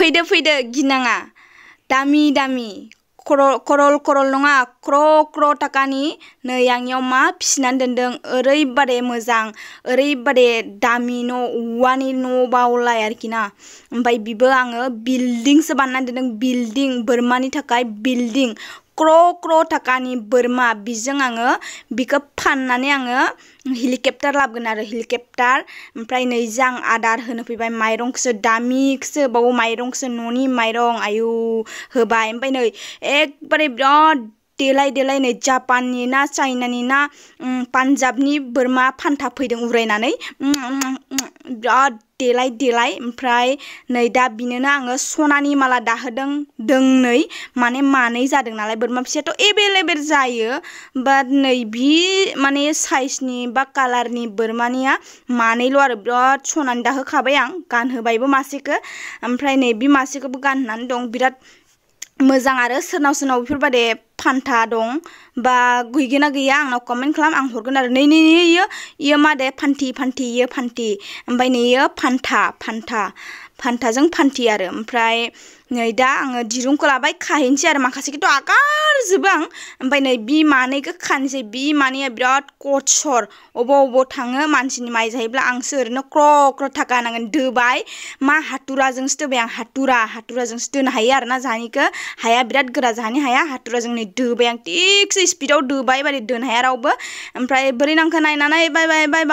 फैदो गिनाङा दामि दामि करल नङा क्र टाकानि नै आंनियाव मा फिसिनानै दोनदों ओरैबादे मोजां ओरैबादे दामि न' औवानि न' बावलाय आरोखि ना ओमफ्राय बिबो आङो बिल्डिंसो बानायनानै दोनदों बिल्डिं बोरमानि थाखाय बिल्डिं क्र टाकानि बोरमा बिजों आङो बिखौ फाननानै आङो हेलिकप्टार लाबोगोन आरो हेलिकप्टार ओमफ्राय नैजों आं आदार होनो फैबाय माइरंखौसो दामिखौसो बाव माइरंखौसो न'नि माइरं आयु होबाय ओमफ्राय नै एकदबारे बिराद देलाय नै जापाननि ना चाइनानि ना पान्जाबनि बोरमा फान्था फैदों उरायनानै बिराद देलाय ओमफ्राय नै दा बिनोनो आङो सनानि माला दाहोदों दोंनै माने मानै जादों नालाय बोरमा फिसायाथ' एभेलेबेल जायो बाट नै बि माने साइजनि बा कालारनि बोरमानिया मानैल' आरो बिराद सनानि दाहोखाबाय आं गानहोबायबो मासेखौ ओमफ्राय नै बि मासेखौबो गानहोनानै दं बिराद मोजां आरो सोरनाव बेफोरबादि फान्था दं बा गैगोना गैया आंनाव कमेन्ट खालाम आं हरगोन आरो नै इयो मा दे फान्थि इयो फान्थि ओमफ्राय नै इयो फान्थाजों फान्थि आरो ओमफ्राय नै दा आङो दिरुंखौ लाबाय खाहैनोसै आरो माखासेखौथ' आगारजोबो आं ओमफ्राय नै बि मानैखौ खानोसै बि मानैया बिराद कचर अबाव थाङो मानसिनि माइ जाहैब्ला आंसो ओरैनो क्र थाखा होनांगोन दोबाय मा हाथुराजोंसो दोबाय आं हाथुराजोंसो दोनो हायो आरोना जाहानिखौ हाया बिराद गोरा जाहानि हाया हाथुराजों नै दोबाय आं थिगसे स्पिडाव दोबाय बायदि दोनो हाया रावबो ओमफ्राय बोरै नांखो नायनानै बाय